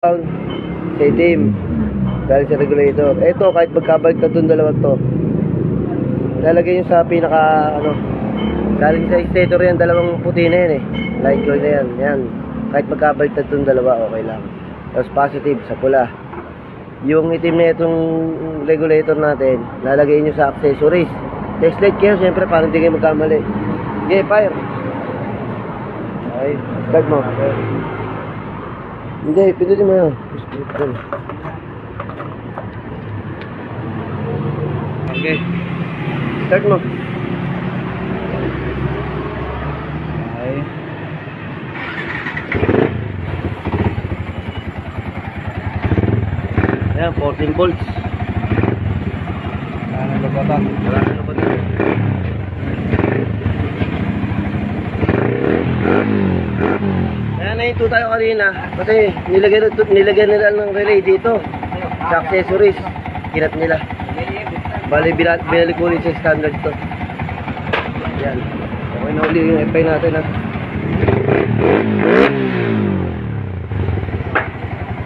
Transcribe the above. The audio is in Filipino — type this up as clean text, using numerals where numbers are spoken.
sa itim dahil sa regulator. Ito kahit magkabalik na itong dalawang to, lalagay nyo sa pinaka galing sa stator yan, dalawang puti na yan light gold na yan, kahit magkabalik na itong dalawa okay lang. Tapos positive sa pula. Yung itim na itong regulator natin, lalagay nyo sa accessories. Test light kayo syempre para hindi kayo magkamali. Okay, fire. Okay, start mo. Hindi, pindutin mo yan. Okay. Start mo. Okay. Ayan, 14 volts. Wala na ba? Ayan, nahinto tayo kanina kasi nilagyan nila ng relay dito sa accessories. Kinat nila. Bali, binalik ulit sa standard to. Ayan. Okay na uli yung FI natin